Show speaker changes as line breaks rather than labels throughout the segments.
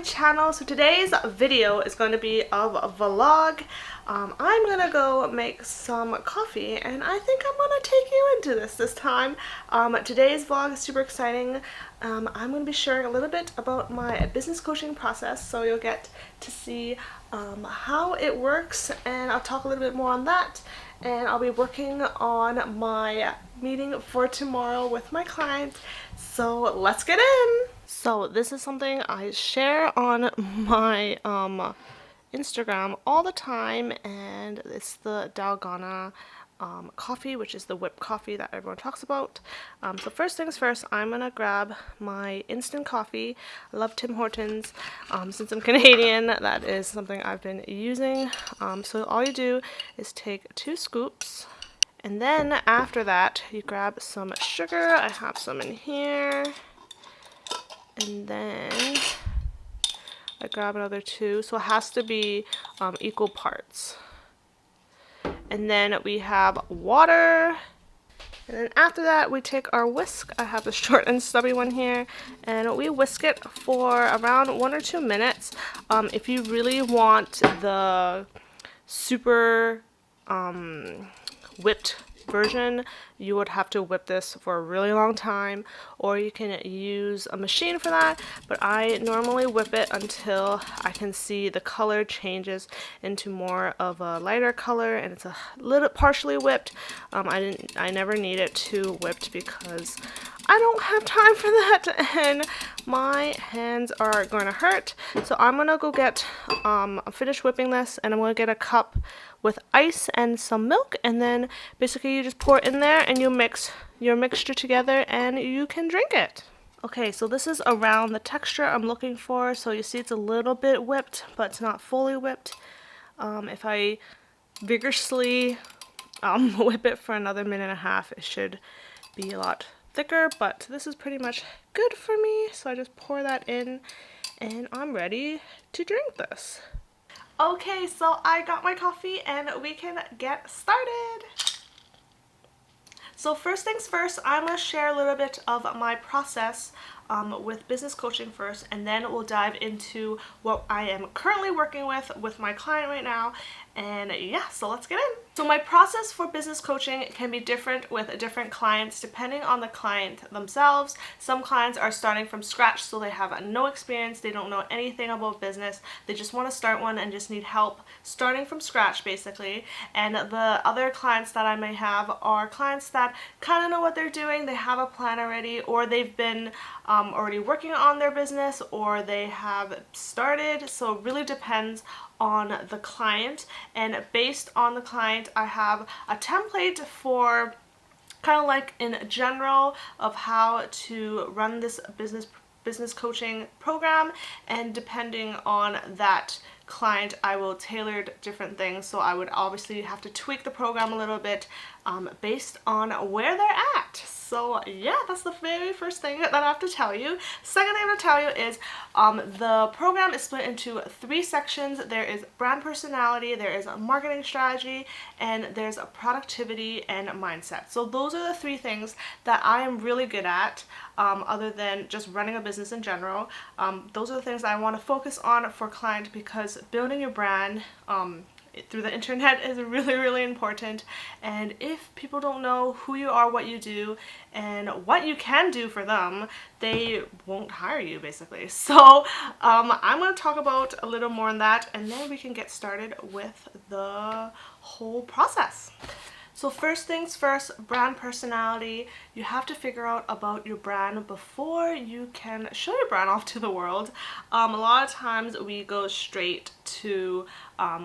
channel. So today's video is going to be of a vlog. I'm gonna go make some coffee and I think I'm gonna take you into this time. Today's vlog is super exciting. I'm going to be sharing a little bit about my business coaching process, so you'll get to see how it works, and I'll talk a little bit more on that. And I'll be working on my meeting for tomorrow with my client, so let's get in. So this is something I share on my Instagram all the time, and it's the Dalgona coffee, which is the whipped coffee that everyone talks about. So first things first, I'm gonna grab my instant coffee. I love Tim Hortons. Since I'm Canadian, that is something I've been using. So all you do is take 2 scoops, and then after that you grab some sugar. I have some in here, and then I grab another 2, so it has to be equal parts. And then we have water, and then after that we take our whisk. I have the short and stubby one here, and we whisk it for around 1 or 2 minutes. If you really want the super whipped version, you would have to whip this for a really long time, or you can use a machine for that, but I normally whip it until I can see the color changes into more of a lighter color and it's a little partially whipped. I never need it too whipped because I don't have time for that and my hands are going to hurt. So I'm going to go get finish whipping this, and I'm going to get a cup with ice and some milk, and then basically you just pour it in there and you mix your mixture together and you can drink it. Okay, so this is around the texture I'm looking for. So you see it's a little bit whipped, but it's not fully whipped. If I vigorously whip it for another minute and a half, it should be a lot thicker, but this is pretty much good for me. So I just pour that in and I'm ready to drink this. Okay, so I got my coffee and we can get started. So first things first, I'm going to share a little bit of my process with business coaching first, and then we'll dive into what I am currently working with my client right now. And yeah, so let's get in. So my process for business coaching can be different with different clients depending on the client themselves. Some clients are starting from scratch, so they have no experience, they don't know anything about business, they just want to start one and just need help starting from scratch basically. And the other clients that I may have are clients that kind of know what they're doing, they have a plan already, or they've been already working on their business, or they have started. So it really depends on the client, and based on the client I have a template for kind of like in general of how to run this business coaching program, and depending on that client I will tailor different things. So I would obviously have to tweak the program a little bit based on where they're at. So yeah, that's the very first thing that I have to tell you. Second thing I'm going to tell you is the program is split into 3 sections. There is brand personality, there is a marketing strategy, and there's a productivity and mindset. So those are the 3 things that I am really good at, other than just running a business in general. Those are the things that I want to focus on for client, because building your brand through the internet is really important, and if people don't know who you are, what you do, and what you can do for them, they won't hire you basically. So I'm going to talk about a little more on that, and then we can get started with the whole process. So first things first, brand personality. You have to figure out about your brand before you can show your brand off to the world. A lot of times we go straight to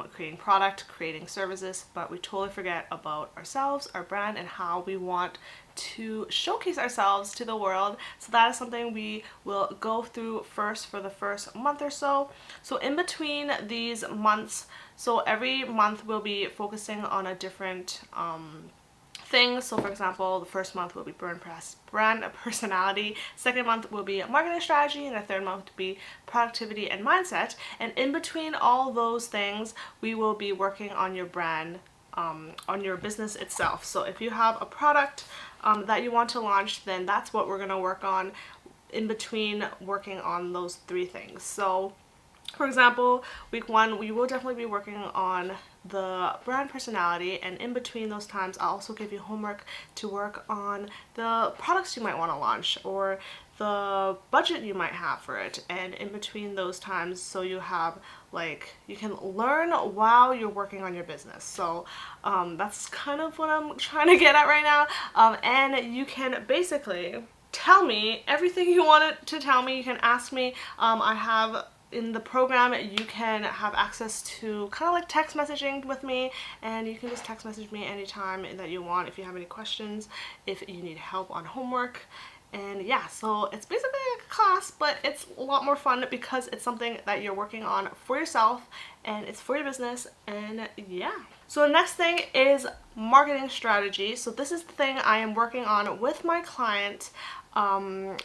creating product, creating services, but we totally forget about ourselves, our brand, and how we want to showcase ourselves to the world. So that is something we will go through first for the first month or so. So in between these months, so every month we'll be focusing on a different thing. So for example, the first month will be brand personality, second month will be marketing strategy, and the third month will be productivity and mindset. And in between all those things, we will be working on your brand, on your business itself. So if you have a product that you want to launch, then that's what we're going to work on in between working on those 3 things. So For example, week 1, we will definitely be working on the brand personality, and in between those times, I'll also give you homework to work on the products you might want to launch or the budget you might have for it. And in between those times, so you have like, you can learn while you're working on your business. So that's kind of what I'm trying to get at right now. And you can basically tell me everything you wanted to tell me. You can ask me. I have in the program, you can have access to kind of like text messaging with me, and you can just text message me anytime that you want if you have any questions, if you need help on homework. And yeah, so it's basically like a class, but it's a lot more fun because it's something that you're working on for yourself and it's for your business. And yeah, so the next thing is marketing strategy. So this is the thing I am working on with my client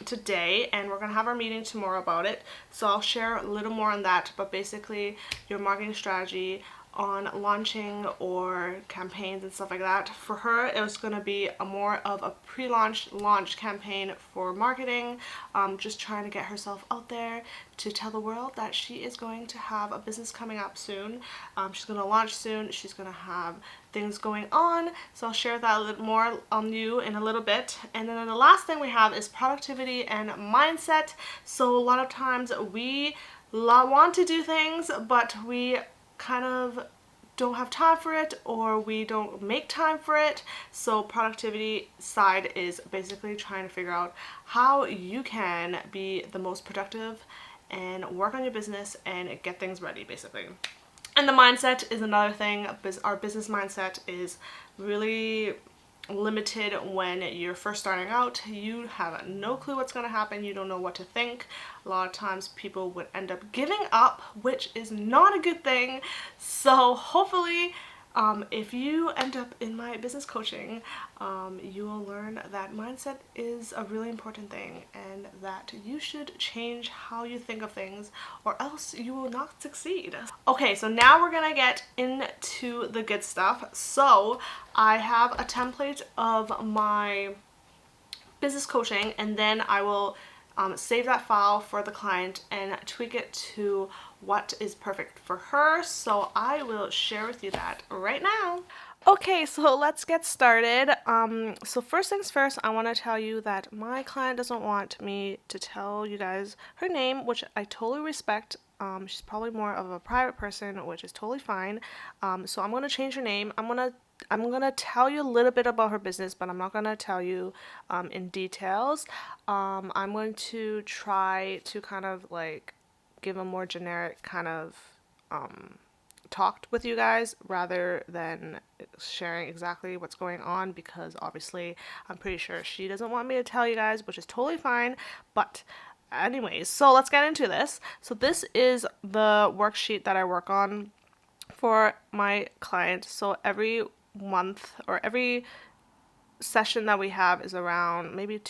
today, and we're gonna have our meeting tomorrow about it, so I'll share a little more on that. But basically, your marketing strategy on launching or campaigns and stuff like that. For her, it was going to be a more of a launch campaign for marketing, just trying to get herself out there to tell the world that she is going to have a business coming up soon. She's going to launch soon. She's going to have things going on, so I'll share that a little more on you in a little bit. And then the last thing we have is productivity and mindset. So a lot of times we want to do things, but we kind of don't have time for it, or we don't make time for it. So productivity side is basically trying to figure out how you can be the most productive and work on your business and get things ready basically. And the mindset is another thing. Our business mindset is really limited when you're first starting out. You have no clue what's going to happen. You don't know what to think. A lot of times people would end up giving up, which is not a good thing. So hopefully if you end up in my business coaching, you will learn that mindset is a really important thing, and that you should change how you think of things, or else you will not succeed. Okay, so now we're gonna get into the good stuff. So I have a template of my business coaching, and then I will save that file for the client and tweak it to what is perfect for her. So I will share with you that right now. Okay, so let's get started. So first things first, I want to tell you that my client doesn't want me to tell you guys her name, which I totally respect. She's probably more of a private person, which is totally fine. So I'm gonna change her name. I'm gonna tell you a little bit about her business, but I'm not gonna tell you in details. I'm going to try to kind of like give a more generic kind of talked with you guys rather than sharing exactly what's going on, because obviously I'm pretty sure she doesn't want me to tell you guys, which is totally fine. But anyways, so let's get into this. So this is the worksheet that I work on for my client. So every month, or every session that we have is around maybe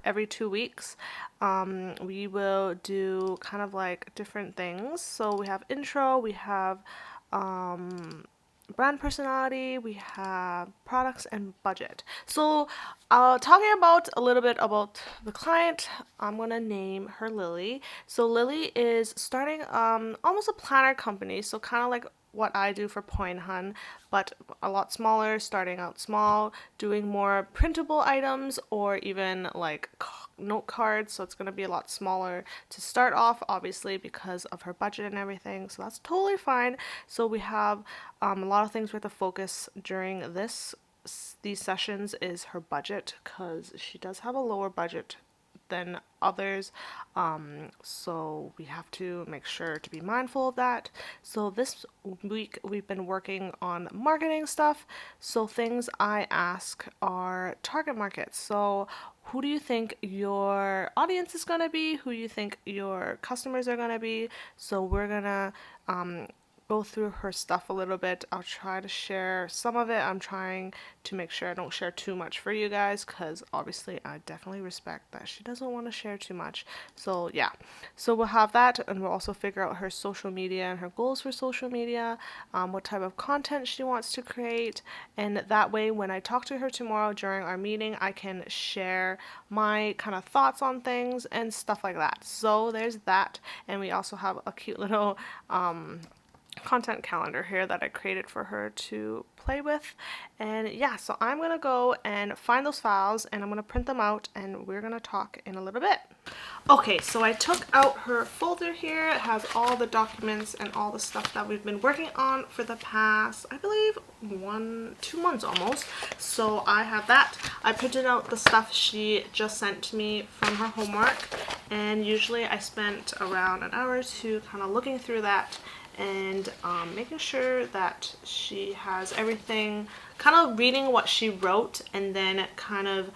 every 2 weeks. We will do kind of like different things. So we have intro, we have brand personality, we have products, and budget. So talking about a little bit about the client, I'm gonna name her Lily. So Lily is starting almost a planner company, so kind of like what I do for Point Hun, but a lot smaller, starting out small, doing more printable items, or even like note cards. So it's going to be a lot smaller to start off, obviously because of her budget and everything, so that's totally fine. So we have a lot of things we have to focus during these sessions is her budget, because she does have a lower budget than others, so we have to make sure to be mindful of that. So this week we've been working on marketing stuff. So things I ask are target markets. So who do you think your audience is going to be? Who do you think your customers are going to be? So we're going to go through her stuff a little bit. I'll try to share some of it. I'm trying to make sure I don't share too much for you guys, because obviously I definitely respect that she doesn't want to share too much. So yeah, so we'll have that, and we'll also figure out her social media and her goals for social media, what type of content she wants to create, and that way when I talk to her tomorrow during our meeting, I can share my kind of thoughts on things and stuff like that. So there's that, and we also have a cute little content calendar here that I created for her to play with. And yeah, so I'm gonna go and find those files, and I'm gonna print them out, and we're gonna talk in a little bit. Okay, so I took out her folder here. It has all the documents and all the stuff that we've been working on for the past, I believe, 2 months almost. So I have that. I printed out the stuff she just sent to me from her homework, and usually I spent around an hour or two kind of looking through that and making sure that she has everything, kind of reading what she wrote, and then kind of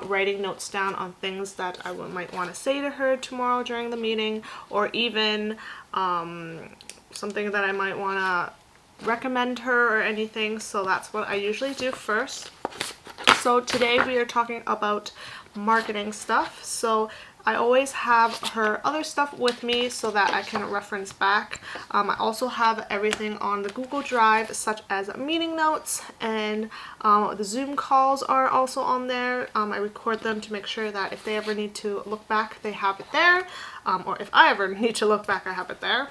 writing notes down on things that I might want to say to her tomorrow during the meeting, or even something that I might want to recommend her or anything. So that's what I usually do first. So today we are talking about marketing stuff. So I always have her other stuff with me so that I can reference back. I also have everything on the Google Drive, such as meeting notes, and the Zoom calls are also on there. I record them to make sure that if they ever need to look back, they have it there, or if I ever need to look back, I have it there.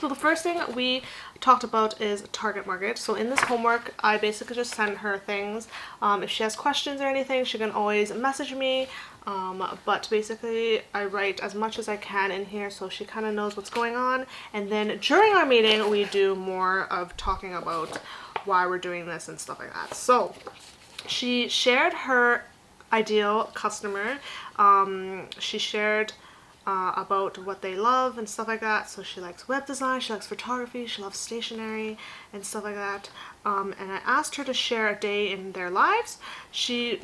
So the first thing we talked about is target market. So in this homework, I basically just send her things. If she has questions or anything, she can always message me. But basically I write as much as I can in here so she kind of knows what's going on. And then during our meeting, we do more of talking about why we're doing this and stuff like that. So she shared her ideal customer. She shared about what they love and stuff like that. So she likes web design, she likes photography, she loves stationery and stuff like that. And I asked her to share a day in their lives. She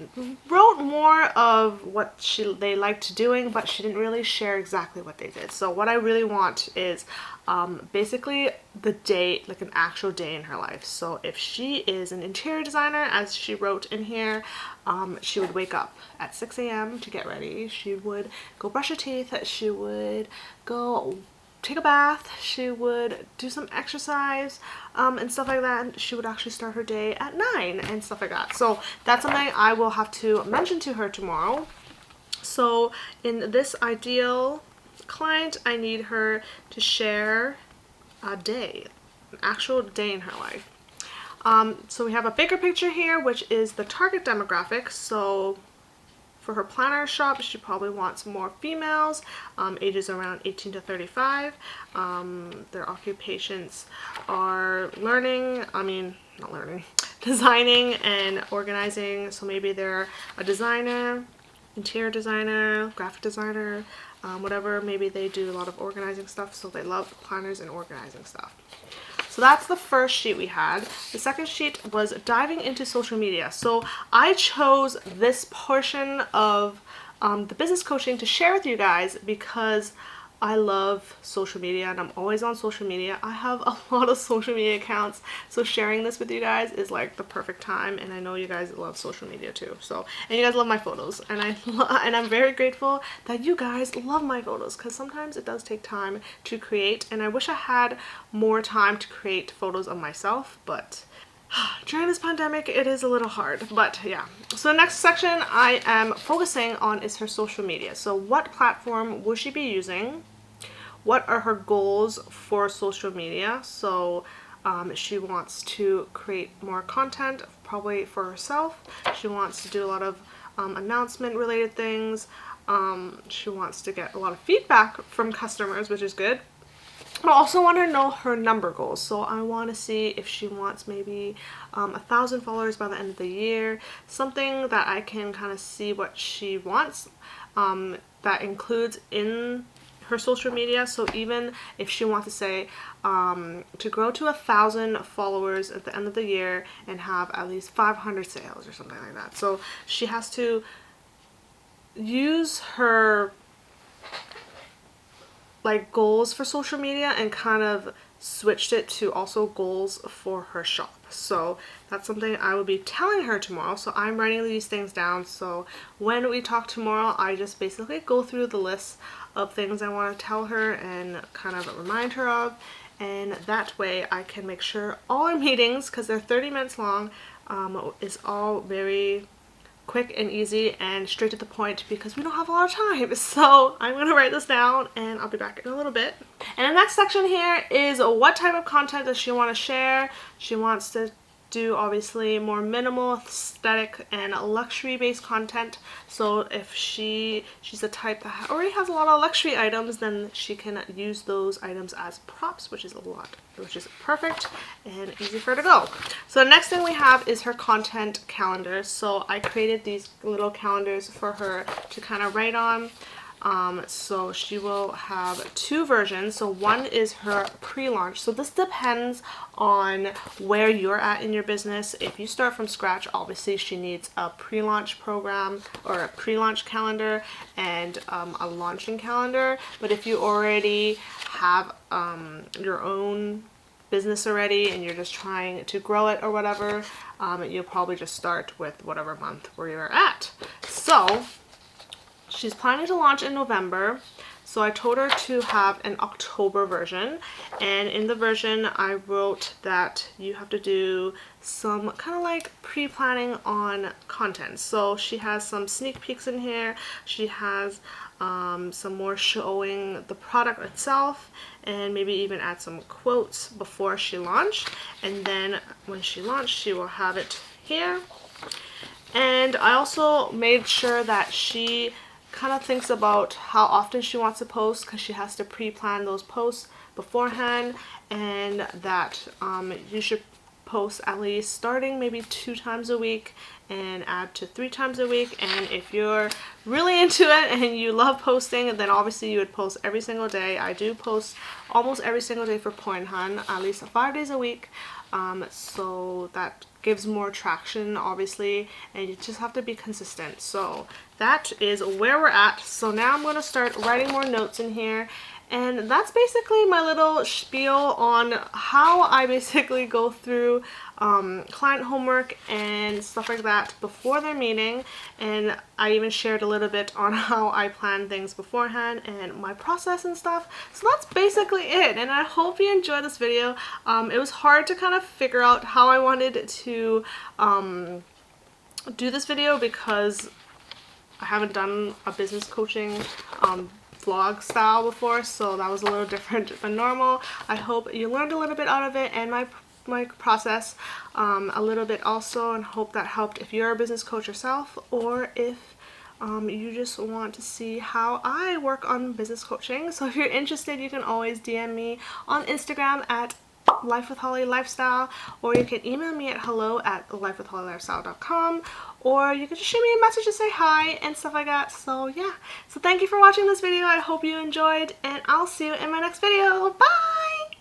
wrote more of what they liked doing, but she didn't really share exactly what they did. So what I really want is basically the day, like an actual day in her life. So if she is an interior designer, as she wrote in here, she would wake up at 6 a.m. to get ready. She would go brush her teeth. She would go take a bath. She would do some exercise and stuff like that. And she would actually start her day at 9 and stuff like that. So that's something I will have to mention to her tomorrow. So in this ideal client, I need her to share a day, an actual day in her life. So we have a bigger picture here, which is the target demographic. So for her planner shop, she probably wants more females, ages around 18 to 35. Their occupations are designing and organizing. So maybe they're a designer, interior designer, graphic designer, whatever. Maybe they do a lot of organizing stuff, so they love planners and organizing stuff. So that's the first sheet we had. The second sheet was diving into social media. So I chose this portion of the business coaching to share with you guys because I love social media and I'm always on social media. I have a lot of social media accounts, so sharing this with you guys is like the perfect time, and I know you guys love social media too. So, and you guys love my photos, and I'm very grateful that you guys love my photos, because sometimes it does take time to create, and I wish I had more time to create photos of myself, but during this pandemic it is a little hard. But yeah, so the next section I am focusing on is her social media. So what platform will she be using? What are her goals for social media? So she wants to create more content, probably for herself. She wants to do a lot of announcement related things. She wants to get a lot of feedback from customers, which is good. I also want to know her number goals. So I want to see if she wants maybe 1,000 followers by the end of the year, something that I can kind of see what she wants, that includes in her social media. So even if she wants to say to grow to 1,000 followers at the end of the year and have at least 500 sales or something like that. So she has to use her like goals for social media and kind of switched it to also goals for her shop. So that's something I will be telling her tomorrow. So I'm writing these things down, so when we talk tomorrow, I just basically go through the list of things I want to tell her and kind of remind her of, and that way I can make sure all our meetings, because they're 30 minutes long, is all very quick and easy and straight to the point, because we don't have a lot of time. So I'm going to write this down and I'll be back in a little bit. And the next section here is what type of content does she want to share. She wants to do obviously more minimal, aesthetic, and luxury based content. So if she's the type that already has a lot of luxury items, then she can use those items as props, which is perfect and easy for her to go. So the next thing we have is her content calendar. So I created these little calendars for her to kind of write on. So she will have two versions. So one is her pre-launch. So this depends on where you're at in your business. If you start from scratch, obviously she needs a pre-launch program or a pre-launch calendar and a launching calendar. But if you already have your own business already and you're just trying to grow it or whatever, you'll probably just start with whatever month where you're at. So she's planning to launch in November, so I told her to have an October version, and in the version I wrote that you have to do some kind of like pre-planning on content. So she has some sneak peeks in here, she has some more showing the product itself, and maybe even add some quotes before she launched, and then when she launched she will have it here. And I also made sure that she kind of thinks about how often she wants to post, because she has to pre-plan those posts beforehand, and that you should post at least starting maybe 2 times a week and add to 3 times a week. And if you're really into it and you love posting, then obviously you would post every single day. I do post almost every single day for Point Hun, at least 5 days a week. So that gives more traction obviously, and you just have to be consistent. So that is where we're at. So now I'm going to start writing more notes in here, and that's basically my little spiel on how I basically go through client homework and stuff like that before their meeting. And I even shared a little bit on how I plan things beforehand and my process and stuff. So that's basically it, and I hope you enjoyed this video. It was hard to kind of figure out how I wanted to do this video, because I haven't done a business coaching vlog style before, so that was a little different than normal. I hope you learned a little bit out of it and my process a little bit also, and hope that helped if you're a business coach yourself, or if you just want to see how I work on business coaching. So if you're interested, you can always DM me on Instagram at Life with Holly Lifestyle, or you can email me at hello@lifewithhollylifestyle.com, or you can just shoot me a message to say hi and stuff like that. So yeah, so thank you for watching this video. I hope you enjoyed, and I'll see you in my next video. Bye!